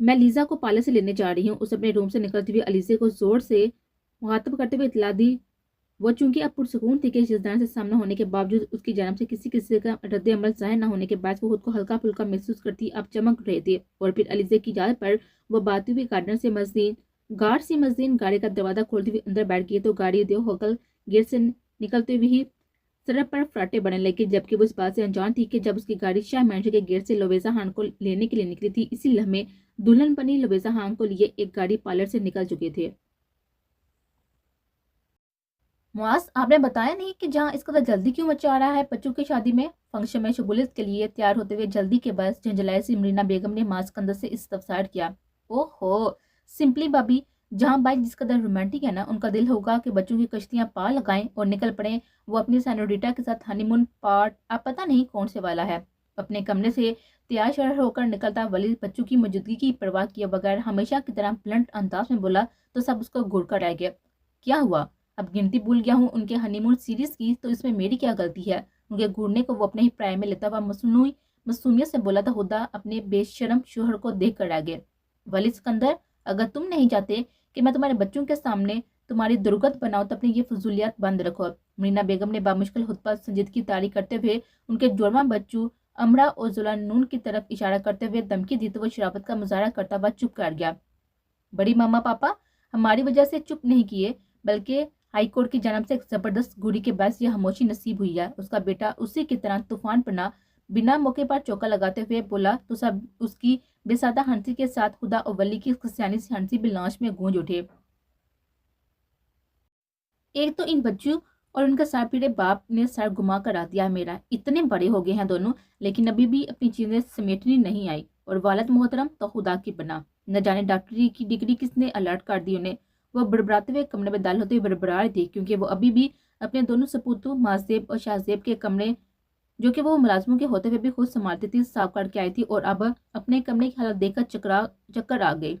میں لیزا کو پارلر سے لینے جا رہی ہوں، اسے اپنے روم سے نکلتے ہوئے علیزے کو زور سے مخاطب کرتے ہوئے اطلاع دی۔ وہ چونکہ اب پرسکون تھی کہ جسدان سے سامنا ہونے کے باوجود اس کی جانب سے کسی کا رد عمل ظاہر نہ ہونے کے باعث وہ خود کو ہلکا پھلکا محسوس کرتی اب چمک رہے تھے، اور پھر علیزے کی اجازت پر وہ باتیں ہوئی گارڈ سے مزین گاڑی کا دروازہ کھولتے ہوئے اندر بیٹھ گئی تو گاڑی دیو ہوکل گیٹ سے نکلتے ہوئے ہی سڑک پر فراٹے بڑھنے لگے، جبکہ وہ اس بات سے انجان تھی کہ جب اس کی گاڑی شاہ مینشن کے گیٹ سے لویزا خان کو لینے کے لیے نکلی تھی، اسی لمحے دلہن بنی لویزا خان کو لیے ایک گاڑی پارلر سے نکل چکے تھے۔ معاذ، آپ نے بتایا نہیں کہ جہاں اس قدر جلدی کیوں مچا رہا ہے بچوں کی شادی میں؟ فنکشن میں شمولیت کے لیے تیار ہوتے ہوئے جلدی کے باعث جھنجھلائی سی مرینا بیگم نے معاذ کندر سے استفسار کیا۔ اوہو سمپلی بابی، جہاں بھائی جس قدر رومانٹک ہے نا، ان کا دل ہوگا کہ بچوں کی کشتیاں پا لگائیں اور نکل پڑیں وہ اپنی سینوریٹا کے ساتھ ہنی مون پارٹ اب پتہ نہیں کون سے والا ہے۔ اپنے کمرے سے تیار شرح ہو کر نکلتا ولی بچوں کی موجودگی کی پرواہ کیے بغیر ہمیشہ کی طرح بلنٹ انداز میں بولا تو سب اس کو گھور کر رہ گئے۔ کیا ہوا؟ اب گنتی بھول گیا ہوں ان کے ہنی مون سیریز کی، تو اس میں میری کیا غلطی ہے؟ ان کے گھورنے کو وہ اپنے ہی پرائے میں لیتا ہوا مصنوعیت سے بولا تھا خدا اپنے بے شرم شوہر کو دیکھ کر رہ گئے۔ ولی سکندر، اگر تم نہیں چاہتے کہ میں تمہارے بچوں کے سامنے تمہاری درگت بناؤ تو اپنی یہ فضولیات بند رکھو۔ مرینا بیگم نے بامشکل خطبہ سنجیدگی طاری کرتے ہوئے ان کے جڑواں بچوں امرا اور ذوالنون کی طرف اشارہ کرتے ہوئے دھمکی دی تو وہ شرافت کا مظاہرہ کرتا ہوا چپ کر گیا۔ بڑی ماما پاپا ہماری وجہ سے چپ نہیں کیے، بلکہ ہائی کورٹ کی جانب سے ایک زبردست گوڑی کے باعث یہ خاموشی نصیب ہوئی ہے۔ اس کا بیٹا اسی کی طرح طوفان پنا بنا موقع پر چوکا لگاتے ہوئے بولا تو سب اس کی بے سادہ ہنسی کے ساتھ خدا اور ولی کی خسیانی سی ہنسی بھی لانچ میں گونج اٹھے۔ ایک تو ان بچوں اور ان کا سر پیڑے باپ نے سر گما کر آ دیا میرا، اتنے بڑے ہو گئے ہیں دونوں لیکن ابھی بھی اپنی چیزیں سمیٹنی نہیں آئی، اور والد محترم تو خدا کی پناہ، نہ جانے ڈاکٹری کی ڈگری کس نے الرٹ کر دی انہیں۔ وہ بڑبڑاتے ہوئے کمرے میں داخل ہوتے ہوئے بڑبڑا رہی تھی کیونکہ وہ ابھی بھی اپنے دونوں سپوتوں مازیب اور شاہزیب کے کمرے جو کہ وہ ملازموں کے ہوتے ہوئے بھی خود سنبھالتی تھی صاف کر کے آئی تھی، اور اب اپنے کمرے کی حالت دیکھ کر چکر آ گئی۔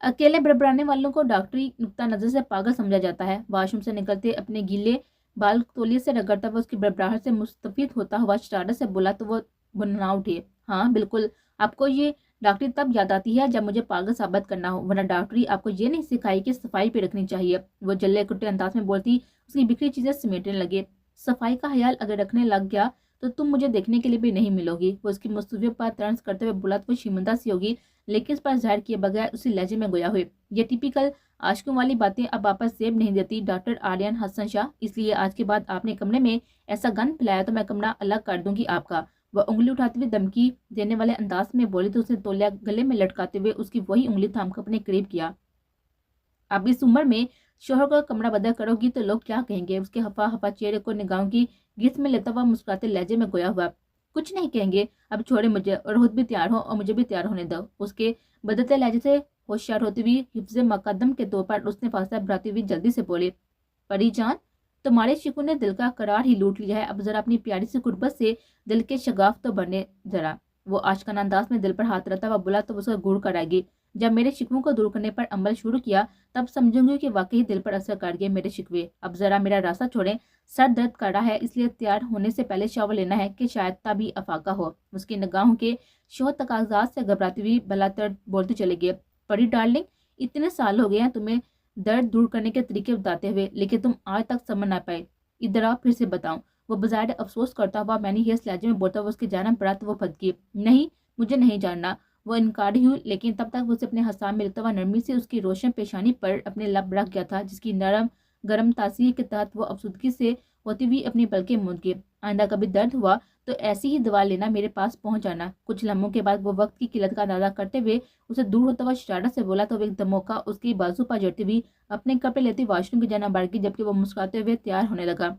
اکیلے بڑبڑانے والوں کو ڈاکٹری نقطہ نظر سے پاگل سمجھا جاتا ہے۔ واش روم سے نکلتے اپنے گیلے بال تولیے سے رگڑتا ہوا اس کی بڑبڑاہٹ سے مستفید ہوتا ہوا شرارت سے بولا تو وہ بننا اٹھے۔ ہاں بالکل، آپ کو یہ ڈاکٹری تب یاد آتی ہے جب مجھے پاگل ثابت کرنا ہو، ورنہ ڈاکٹری آپ کو یہ نہیں سکھائی کہ صفائی پہ رکھنی چاہیے۔ وہ جلے کٹے انداز میں بولتی اس کی بکھری چیزیں سمیٹنے لگے۔ صفائی کا خیال اگر رکھنے لگ گیا تو تم مجھے دیکھنے کے لیے بھی نہیں ملو گی۔ وہ اس کی مصوبے پر طنز کرتے ہوئے بولا تو وہ شرمندہ سی ہوگی لیکن اس پر ظاہر کیے بغیر اسی لہجے میں گویا ہوئے۔ یہ ٹیپیکل عاشقوں والی باتیں اب واپس زیب نہیں دیتی ڈاکٹر آریان حسن شاہ، اس لیے آج کے بعد آپ نے کمرے میں ایسا گند پھیلایا تو میں کمرہ الگ کر دوں گی آپ کا۔ وہ انگلی اٹھاتے ہوئے دھمکی دینے والے انداز میں بولی تو اس نے تولیہ گلے میں لٹکاتے ہوئے اس کی وہی انگلی تھام کر اپنے قریب کیا۔ اب اس عمر میں شوہر کو کمرہ بدل کرو گی تو لوگ کیا کہیں گے؟ اس کے ہفا چہرے کو نگاہوں کی گرفت میں لیتا ہوا مسکراتے لہجے میں گویا ہوا۔ کچھ نہیں کہیں گے، اب چھوڑے مجھے اور خود بھی تیار ہو اور مجھے بھی تیار ہونے دو۔ اس کے بدلتے لہجے سے ہوشیار ہوتی ہوئی حفظ مقدم کے طور پر اس نے فاصلہ بڑھاتی ہوئی جلدی سے بولے، پری جان تمہارے شکو نے دل کا قرار ہی لوٹ لیا ہے، اب ذرا اپنی پیاری سی قربت سے دل کے شگاف تو بڑھنے ذرا۔ وہ عاشقانہ انداز میں دل پر ہاتھ رہتا ہوا بولا تو اس کو گھور کر آئے گی۔ جب میرے شکووں کو دور کرنے پر عمل شروع کیا تب سمجھوں گی کہ واقعی دل پر اثر کر گئے میرے شکوے۔ اب ذرا میرا راستہ چھوڑیں، سر درد کر رہا ہے اس لیے تیار ہونے سے پہلے شاور لینا ہے کہ شاید تبھی افاقہ ہو۔ اس کی نگاہوں کے شوہر تقاضات سے گھبراتی ہوئی بلاتر بولتی چلے گئے، پری ڈارلنگ اتنے سال ہو گئے ہیں تمہیں درد دور کرنے کے طریقے بتاتے ہوئے لیکن تم آج تک سمجھ نہ پائے، ادھر آؤ پھر سے بتاؤں۔ وہ بظاہر افسوس کرتا ہوا میں نے یہ لہجے میں بولتا ہوا اس کی جانب پڑا تو وہ پھدکی، نہیں مجھے نہیں جاننا۔ وہ انکاری ہوئی لیکن تب تک وہ اسے اپنے حساب میں لیتا ہوا نرمی سے اس کی روشن پیشانی پر اپنے لب رکھ گیا تھا جس کی نرم گرم تاثیر کے تحت وہ افسردگی سے ہوتی ہوئی اپنی پلکیں موند گئی۔ آئندہ کبھی درد ہوا تو ایسی ہی دوا لینا میرے پاس پہنچ جانا۔ کچھ لمحوں کے بعد وہ وقت کی قلت کا اندازہ کرتے ہوئے اسے دور ہوتا ہوا شرارت سے بولا تو وہ ایک دھموکا اس کی بازو پر جڑتی ہوئی اپنے کپڑے لیتی واش روم کی جانب بڑھ گئی جبکہ وہ مسکراتے ہوئے تیار ہونے لگا۔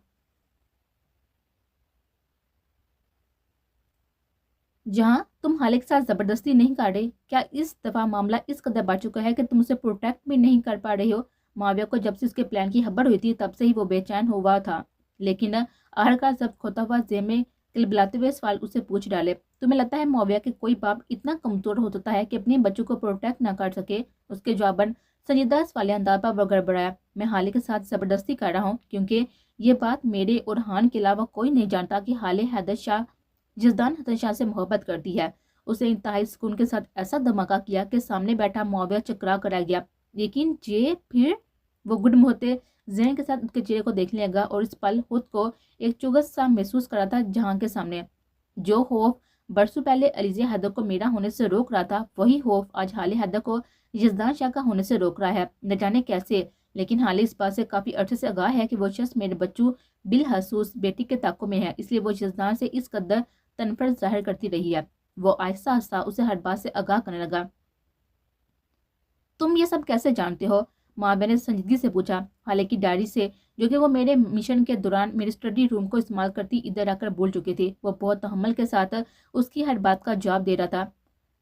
جہاں تم حالق کے ساتھ زبردستی نہیں کر رہے، کیا اس دفعہ معاملہ اس قدر بڑھ چکا ہے کہ تم اسے پروٹیکٹ بھی نہیں کر پا رہے ہو؟ معاویہ کو جب سے اس کے پلان کی خبر ہوئی تھی تب سے ہی وہ بے چین ہوا تھا، لیکن آخرکار ضبط کھوتا ہوا ذہن میں کلبلاتے ہوئے سوال اسے پوچھ ڈالے، تمہیں لگتا ہے معاویہ کہ کوئی باپ اتنا کمزور ہو سکتا ہے کہ اپنے بچوں کو پروٹیکٹ نہ کر سکے؟ اس کے جواباً سنجیدہ سوالیہ انداز پر وہ گڑبڑایا، میں حالق کے ساتھ زبردستی کر رہا ہوں کیونکہ یہ بات میرے اور ہان کے علاوہ کوئی نہیں جانتا کہ حالق حیدر شاہ جسدان حسن شاہ سے محبت کرتی ہے اسے انتہائی سکون کے ساتھ ایسا دھماکہ کیا کہ سامنے بیٹھا معاویہ چکرا کر آ گیا، لیکن پھر وہ گڈ ہوتے ذہن کے ساتھ اس کے چہرے کو دیکھنے لگا اور اس پل خود کو ایک چگس سا محسوس کر رہا تھا جہاں کے سامنے جو خوف برسوں پہلے علیزہ حیدر کو میرا ہونے سے روک رہا تھا، وہی خوف آج حال حیدر کو یزدان شاہ کا ہونے سے روک رہا ہے، نہ جانے کیسے۔ لیکن حال اس بات سے کافی عرصے سے آگاہ ہے کہ وہ شخص میرے بچوں بالخصوص بیٹی کے تعاقب میں ہے، اس لیے وہ یزدان سے اس قدر تنفرت ظاہر کرتی رہی ہے۔ وہ آہستہ آہستہ اسے ہر بات سے آگاہ کرنے لگا۔ تم یہ سب کیسے جانتے ہو؟ معاویہ نے سنجیدگی سے پوچھا، حالانکہ ڈائری سے جو کہ وہ میرے مشن کے دوران میرے اسٹڈی روم کو استعمال کرتی ادھر آ کر بول چکی تھی۔ وہ بہت تحمل کے ساتھ اس کی ہر بات کا جواب دے رہا تھا۔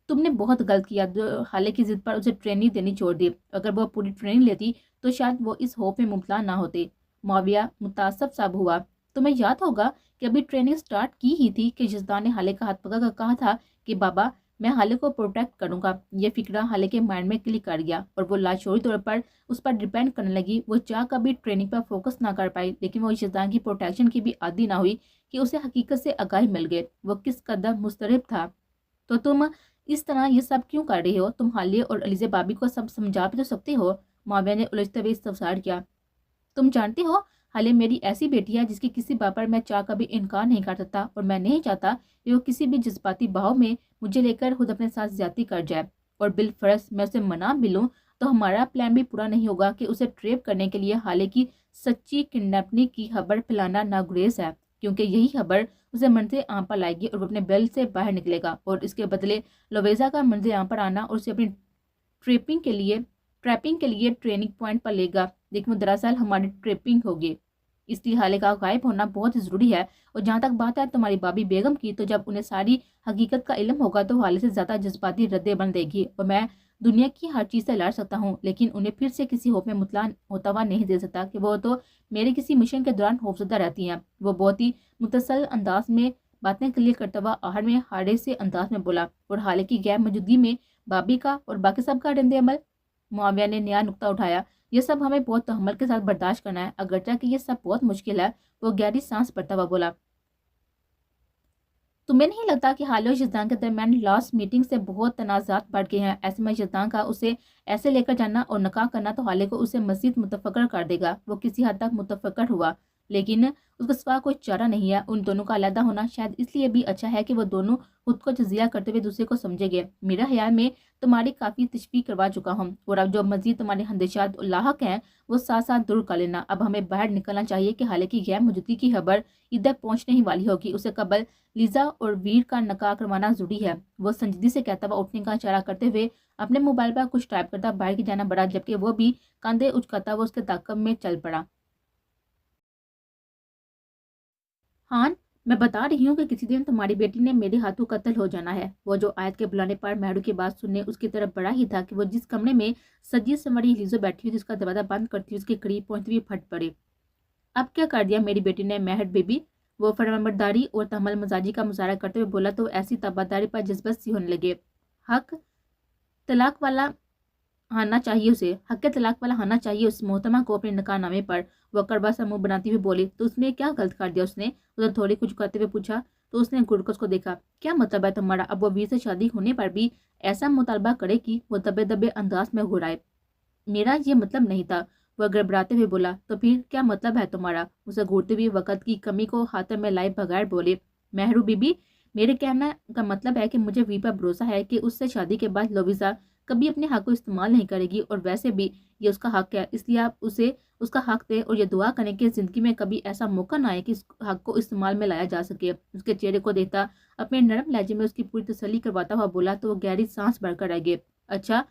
تم نے بہت غلط کیا، حالانکہ ضد پر اسے ٹریننگ دینی چھوڑ دی۔ اگر وہ پوری ٹریننگ لیتی تو شاید وہ اس خوف میں مبتلا نہ ہوتے۔ معاویہ متعصب سا ہوا۔ تمہیں یاد ہوگا کہ ابھی ٹریننگ سٹارٹ کی ہی تھی کہ یزدان نے حالے کا ہاتھ پکڑ کر کہا تھا کہ بابا میں حالے کو پروٹیکٹ کروں گا۔ یہ فکرہ حالے کے مائنڈ میں کلک کر گیا اور وہ لاشعوری طور پر اس پر ڈیپینڈ کرنے لگی۔ وہ چاہ کبھی ٹریننگ پر فوکس نہ کر پائی، لیکن وہ یزدان کی پروٹیکشن کی بھی عادی نہ ہوئی کہ اسے حقیقت سے آگاہی مل گئے وہ کس قدر مضطرب تھا۔ تو تم اس طرح یہ سب کیوں کر رہے ہو؟ تم حالیہ اور علیزہ بابی کو سب سمجھا بھی تو سکتے ہو۔ معاویہ نے الجھتے ہوئے استفسار کیا۔ تم جانتے ہو حالیہ میری ایسی بیٹی ہے جس کی کسی بات پر میں چاہ کبھی انکار نہیں کر سکتا، اور میں نہیں چاہتا کہ وہ کسی بھی جذباتی بہاؤ میں مجھے لے کر خود اپنے ساتھ زیادتی کر جائے، اور بالفرض میں اسے منع بھی لوں تو ہمارا پلان بھی پورا نہیں ہوگا کہ اسے ٹریپ کرنے کے لیے حالیہ کی سچی کڈنیپنگ کی خبر پھیلانا ناگزیر ہے، کیونکہ یہی خبر اسے منظر عام پر لائے گی اور وہ اپنے بیل سے باہر نکلے گا، اور اس کے بدلے لویزا کا منظر عام پر آنا اور اسے اپنی ٹریپنگ کے لیے ٹریننگ پوائنٹ پر لے گا، لیکن وہ دراصل ہماری ٹریپنگ ہوگی۔ اس لیے حالے کا غائب ہونا بہت ضروری ہے۔ اور جہاں تک بات ہے تمہاری بابی بیگم کی، تو جب انہیں ساری حقیقت کا علم ہوگا تو حالے سے زیادہ جذباتی رد عمل دے گی، اور میں دنیا کی ہر چیز سے لڑ سکتا ہوں، لیکن انہیں پھر سے کسی خوف میں مطلع ہوتا ہوا نہیں دے سکتا کہ وہ تو میرے کسی مشن کے دوران خوفزدہ رہتی ہیں۔ وہ بہت ہی متصل انداز میں باتیں کلیئر کرتا ہوا آخر میں ہارے سے انداز میں بولا، اور حالے کی غیر موجودگی میں بابی کا اور باقی سب کا رد عمل؟ معاویہ نے نیا نقطہ اٹھایا۔ یہ سب ہمیں بہت تحمل کے ساتھ برداشت کرنا ہے، اگرچہ کہ یہ سب بہت مشکل ہے۔ وہ گہری سانس بھرتا ہوا بولا، تمہیں نہیں لگتا کہ حالیہ اور یزدان کے درمیان لاسٹ میٹنگ سے بہت تنازعات بڑھ گئے ہیں؟ ایسے میں یزدان کا اسے ایسے لے کر جانا اور نکاح کرنا تو حالیہ کو اسے مزید متفکر کر دے گا۔ وہ کسی حد تک متفکر ہوا، لیکن اس کے سوا کوئی چارہ نہیں ہے۔ ان دونوں کا علیحدہ ہونا شاید اس لیے بھی اچھا ہے کہ وہ دونوں خود کو تجزیہ کرتے ہوئے دوسرے کو سمجھے گے۔ میرا خیال میں تمہاری کافی تشفیق کروا چکا ہوں، اور اب جو مزید تمہارے اندیشات لاحق ہیں وہ ساتھ ساتھ دور کر لینا۔ اب ہمیں باہر نکلنا چاہیے کہ حالیہ کی غیر موجودگی کی خبر ادھر پہنچنے ہی والی ہوگی۔ اسے قبل لیزا اور ویر کا نکاح کروانا ضروری ہے۔ وہ سنجیدگی سے کہتا ہوا اٹھنے کا اشارہ کرتے ہوئے اپنے موبائل پر کچھ ٹائپ کرتا باہر کی جانا بڑھا، جبکہ وہ بھی کاندھے اچکاتا ہوا اس کے تعاقب میں چل پڑا۔ ہان، میں بتا رہی ہوں کہ کسی دن تمہاری بیٹی نے میرے ہاتھوں قتل ہو جانا ہے۔ وہ جو آیت کے بلانے پر مہرو کی بات سننے اس کی طرف بڑھا ہی تھا کہ وہ جس کمرے میں سجی سنوری لیزو بیٹھی ہوئی اس کا دروازہ بند کرتی ہوئی اس کے قریب پہنچتی ہوئی پھٹ پڑے۔ اب کیا کر دیا میری بیٹی نے مہر بی بی؟ وہ فرمانبرداری اور تحمل مزاجی کا مظاہرہ کرتے ہوئے بولا تو ایسی تابعداری پر جذبت سی ہونے لگے۔ حق طلاق والا آنا چاہیے اس محترمہ کو اپنے نکاح نامے پر۔ وہ کڑوا سا منہ بناتی ہوئی بولی، تو اس میں کیا غلط کر دیا اس نے؟ اسے تھوڑی کچھ کرتے ہوئے پوچھا تو اس نے گڑکس کو دیکھا۔ کیا مطلب ہے تمہارا؟ اب وہ ویر سے شادی ہونے پر بھی ایسا مطالبہ کرے کہ وہ دبے دبے انداز میں گھرائے؟ میرا یہ مطلب نہیں تھا، وہ گڑبڑاتے ہوئے بولا۔ تو پھر کیا مطلب ہے تمہارا؟ اسے گھورتے ہوئے وقت کی کمی کو خاطر میں لائے بغیر بولے مہرو بی بی، میرے کہنا کا مطلب ہے کہ مجھے ویر پر بھروسہ ہے کہ اس سے شادی کے بعد لویزا کبھی اپنے حق کو استعمال نہیں کرے گی، اور ویسے بھی یہ اس کا حق ہے، اس لیے آپ اسے اس کا حق دیں اور یہ دعا کریں کہ زندگی میں کبھی ایسا موقع نہ آئے کہ اس حق کو استعمال میں لایا جا سکے۔ اس کے چہرے کو دیکھتا اپنے نرم لہجے میں اس کی پوری تسلی کرواتا ہوا بولا تو وہ گہری سانس بھر کر رہ گئے۔ اچھا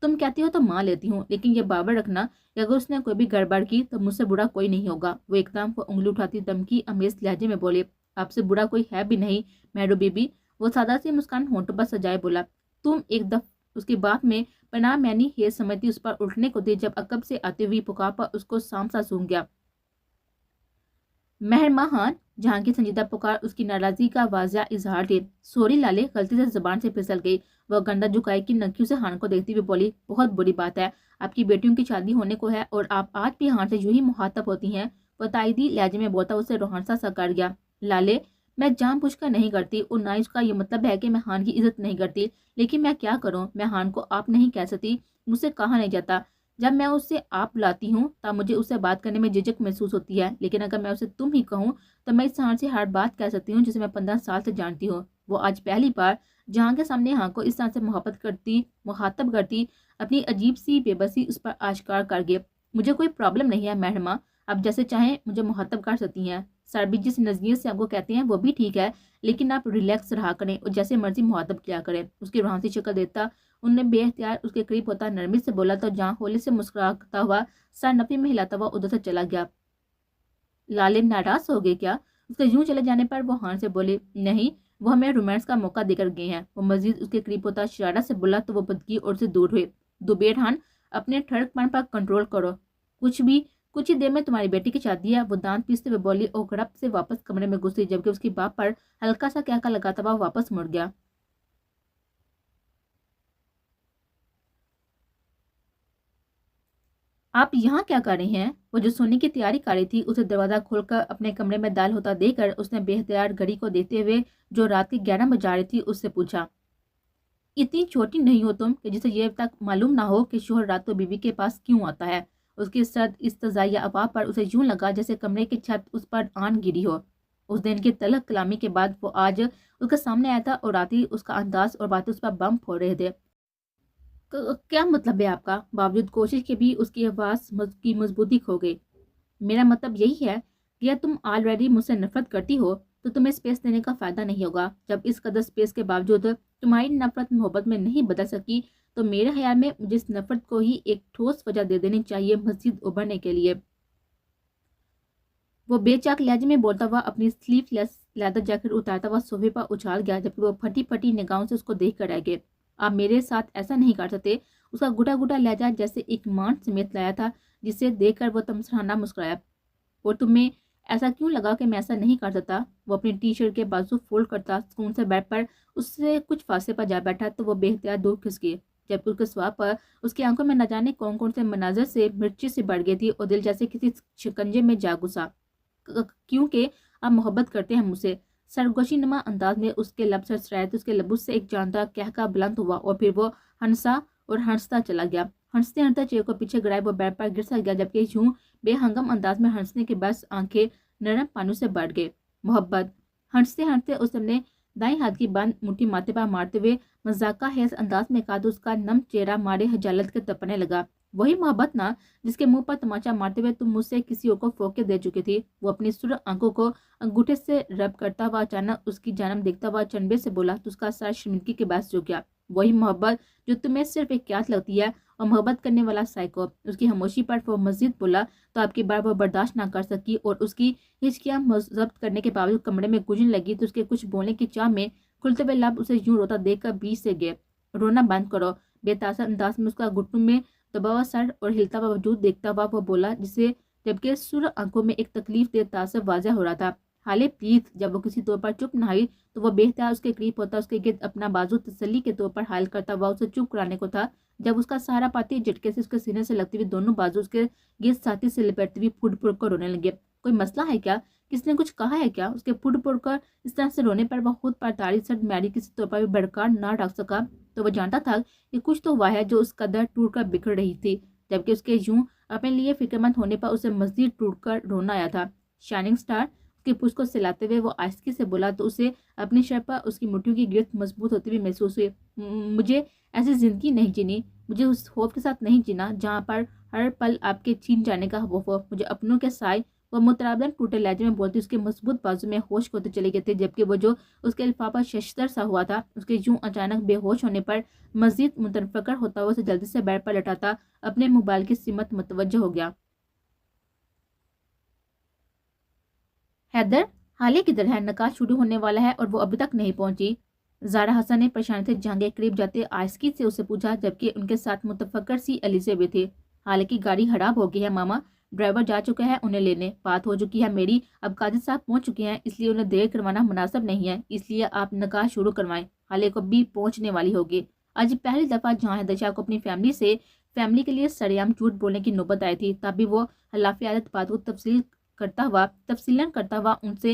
تم کہتی ہو تو مان لیتی ہوں، لیکن یہ باور رکھنا کہ اگر اس نے کوئی بھی گڑبڑ کی تو مجھ سے برا کوئی نہیں ہوگا۔ وہ ایک دم کو انگلی اٹھاتی دمکی امیز لہجے میں بولے، آپ سے برا کوئی ہے بھی نہیں مہرو بی بی۔ وہ سادہ سی مسکان ہونٹوں پر سجائے بولا، تم ایک دفعہ اس کی بات میں پناہ معنی ہے سمجھتی اس پر اٹھنے کو دی جب عقب سے آتے ہوئی پکار پر اس کو سامسا سونگ گیا۔ مہر ماہان، جہاں کی سنجیدہ پکار اس کی ناراضی کا واضح اظہار تھی۔ سوری لالے، غلطی سے زبان سے پھسل گئی۔ وہ گندہ جھکائی کی نکیوں سے ہان کو دیکھتی ہوئی بولی، بہت بری بات ہے، آپ کی بیٹیوں کی شادی ہونے کو ہے اور آپ آج بھی ہان سے یوں ہی مخاطب ہوتی ہیں۔ وہ تائیدی لہجے میں بولتا اسے روحانسا سا کر گیا۔ لالے، میں جان بوجھ کر نہیں کرتی اور نہ اس کا یہ مطلب ہے کہ میں ہان کی عزت نہیں کرتی، لیکن میں کیا کروں، میں ہان کو آپ نہیں کہہ سکتی، مجھ سے کہا نہیں جاتا۔ جب میں اسے آپ بلاتی ہوں تب مجھے اس سے بات کرنے میں جھجک محسوس ہوتی ہے، لیکن اگر میں اسے تم ہی کہوں تو میں اس ہان سے ہر بات کہہ سکتی ہوں جسے میں 15 سال سے جانتی ہوں۔ وہ آج پہلی بار جہاں کے سامنے ہان کو اس طرح سے مخاطب کرتی، اپنی عجیب سی بے بسی اس پر آشکار کر گئے۔ مجھے کوئی پرابلم نہیں ہے محرمہ، آپ جیسے چاہیں مجھے مخاطب کر سکتی ہیں۔ سر بھی جس نظریے سے آپ کو کہتے ہیں وہ بھی ٹھیک ہے، لیکن آپ ریلیکس رہا کریں اور جیسے مرضی مخاطب کیا کریں۔ اس کی روحانی شکل دیتا انہوں نے بے اختیار اس کے قریب ہوتا نرمی سے بولا تو جہاں ہولی سے مسکراتا ہوا سر نفی میں ہلاتا ہوا ادھر سے چلا گیا۔ لالے ناراض ہو گئے کیا؟ اس کے یوں چلے جانے پر وہ ہان سے بولی، نہیں، وہ ہمیں رومانس کا موقع دے کر گئے ہیں۔ وہ مزید اس کے قریب ہوتا شرارت سے بولا تو وہ بدکی اور سے دور ہوئے۔ دوبیر ہان، اپنے ٹھڑک پن پر کنٹرول کرو، کچھ ہی دیر میں تمہاری بیٹی کی شادی ہے۔ وہ دانت پیستے ہوئے بولی اور گڑپ سے واپس کمرے میں گھسی، جبکہ اس کی باپ پر ہلکا سا کہکا لگاتا ہوا واپس مڑ گیا۔ آپ یہاں کیا کر رہی ہیں؟ وہ جو سونے کی تیاری کر رہی تھی اسے دروازہ کھول کر اپنے کمرے میں داخل ہوتا دے کر اس نے بے اختیار گھڑی کو دیکھتے ہوئے جو رات کی 11 بجا رہی تھی اس سے پوچھا، اتنی چھوٹی نہیں ہو تم کہ جسے یہ تک معلوم نہ ہو کہ شوہر رات کو بیوی کے پاس کیوں آتا ہے؟ اس کی سرد استضائی آواز پر اسے یوں لگا جیسے کمرے کی چھت اس پر آن گری ہو۔ اس دن کی تلخ کلامی کے بعد وہ آج اس کے سامنے آیا تھا اور رات ہی اس کا انداز اور باتیں اس پر بم پھوڑ رہے تھے۔ کیا مطلب ہے آپ کا؟ باوجود کوشش کے بھی اس کی آواز کی مضبوطی کھو گئی۔ میرا مطلب یہی ہے کہ تم آلریڈی مجھ سے نفرت کرتی ہو تو تمہیں سپیس دینے کا فائدہ نہیں ہوگا۔ جب اس قدر سپیس کے باوجود تمہاری نفرت محبت میں نہیں بدل سکی تو میرے خیال میں مجھے اس نفرت کو ہی ایک ٹھوس وجہ دے دینی چاہیے مزید ابھرنے کے لیے۔ وہ بے چاک لہجے میں بولتا ہوا اپنی سلیو لیس لیدر جیکٹ اتارتا ہوا صوفے پر اچھال گیا، جبکہ وہ پھٹی پھٹی نگاہوں سے اس کو دیکھ کر رہ گئے۔ آپ میرے ساتھ ایسا نہیں کر سکتے۔ اس کا گھٹا گھٹا لہجہ جیسے ایک مان سمیت لایا تھا، جسے دیکھ کر وہ تمسخرانہ مسکرایا۔ اور تمہیں ایسا کیوں لگا کہ میں ایسا نہیں کر سکتا؟ وہ اپنی ٹی شرٹ کے بازو فولڈ کرتا سکون سے بیڈ پر اس سے کچھ فاصلے پر جا بیٹھا تو وہ بے اختیار دور کھس گئی، جبکہ اس کے سواب پر اس کی آنکھوں میں نہ جانے کون کون سے مناظر سے مرچی سے بڑھ گئی تھی اور دل جیسے کسی شکنجے میں جا گھسا۔ کیونکہ آپ محبت کرتے ہیں مجھ سے۔ سرگوشی نما انداز میں اس کے لب سرسرائے تو اس کے لبوں سے ایک جاندار کہکا بلند ہوا اور پھر وہ ہنسا اور ہنستا چلا گیا۔ ہنستے ہنستے چیئر کو پیچھے گرائے وہ بیڈ پر گر سا گیا، جبکہ یوں بے ہنگم انداز میں ہنسنے کے بعد آنکھیں نرم پانوں سے بڑھ گئے۔ محبت۔ ہنستے ہنستے اس نے دائیں ہاتھ کی بند مٹھی ماتھے پر مارتے ہوئے مذاقہ خیز انداز میں کہا تو اس کا نم چہرہ مارے حجالت کے تپنے لگا۔ وہی محبت نا جس کے منہ پر تماچا مارتے ہوئے تم مجھ سے کسی اور کو پھونک کے دے چکی تھی۔ وہ اپنی سرخ آنکھوں کو انگوٹھے سے رب کرتا ہوا اچانک اس کی جانب دیکھتا ہوا چنبے سے بولا تو اس کا سر شرمندگی کے باعث جھک گیا۔ وہی محبت جو تمہیں صرف ایک قیاس لگتی ہے اور محبت کرنے والا سائیکو۔ اس کی خاموشی پر وہ مزید بولا تو آپ کی بار وہ برداشت نہ کر سکی اور اس کی ہچکیاں ضبط کرنے کے باوجود کمرے میں گونجنے لگی تو اس کے کچھ بولنے کی چاہ میں کھلتے ہوئے لب اسے یوں روتا دیکھ کر بیچ سے گئے۔ رونا بند کرو، بے تاثر انداز میں اس کا گھٹنوں میں دبا ہوا سر اور ہلتا ہوا وجود دیکھتا ہوا وہ بولا، جسے جبکہ سرخ آنکھوں میں ایک تکلیف دہ تاثر واضح ہو رہا تھا۔ حالے پلیز۔ جب وہ کسی طور پر چپ نہ ہوئی تو وہ بے اختیار اس کے قریب ہوتا اس کے گرد اپنا بازو تسلی کے طور پر حائل کرتا ہوا اسے چپ کرانے کو تھا، جب اس کا سہارا پاتی جھٹکے سے اس کے سینے سے لگتی ہوئی دونوں بازو اس کے گرد ساتھی سے لپٹتی ہوئی پھٹ پھٹ کر رونے لگے۔ کوئی مسئلہ ہے کیا؟ کس نے کچھ کہا ہے کیا؟ اس کے پھٹ پھٹ کر اس طرح سے رونے پر وہ خود پر تاری سرد میری کسی طور پر بھی برقرار نہ رکھ سکا تو وہ جانتا تھا کہ کچھ تو ہوا ہے جو اس قدر ٹوٹ کر بکھر رہی تھی، جبکہ اس کے یوں اپنے لیے فکرمند ہونے پر اسے مزید ٹوٹ کر رونا آیا تھا۔ شائننگ سٹار، اس کی پوچھ کو سلاتے ہوئے وہ آہستگی سے بولا تو اسے اپنی شرح پر اس کی مٹھیوں کی گرفت مضبوط ہوتی ہوئی محسوس ہوئی۔ مجھے ایسی زندگی نہیں جینی، مجھے اس خوف کے ساتھ نہیں جینا جہاں پر ہر پل آپ کے چھین جانے کا خوف ہو، مجھے اپنوں کے سائے۔ وہ مترادفاً ٹوٹے لہجے میں بولتی اس کے مضبوط بازو میں ہوش ہوتے چلے گئے تھے، جبکہ وہ جو اس کے لفافہ ششتر سا ہوا تھا اس کے یوں اچانک بے ہوش ہونے پر مزید متفکر ہوتا ہوا اسے جلدی سے بیڈ پر لٹاتا اپنے موبائل کی سمت متوجہ ہو گیا۔ حیدر، حالے کدھر ہے؟ نکاح شروع ہونے والا ہے اور وہ ابھی تک نہیں پہنچی۔ زارا حسن نے پریشانی سے جہانگیر قریب جاتے آہستگی سے اسے پوچھا، جبکہ ان کے ساتھ متفکر سی علیزہ بھی تھی۔ حالے کی گاڑی خراب ہو گئی ہے ماما، ڈرائیور جا چکا ہے انہیں لینے، بات ہو چکی ہے میری، اب قاضی صاحب پہنچ چکے ہیں، اس لیے انہیں دیر کروانا مناسب نہیں ہے، اس لیے آپ نکاح شروع کروائیں۔ حالے کو بھی پہنچنے والی ہوگی۔ آج پہلی دفعہ جہاں حیدر کو اپنی فیملی کے لیے سریعام جھوٹ بولنے کی نوبت آئی تھی، تب بھی وہ خلاف عادت بات کو تفصیلاً کرتا ہوا ان سے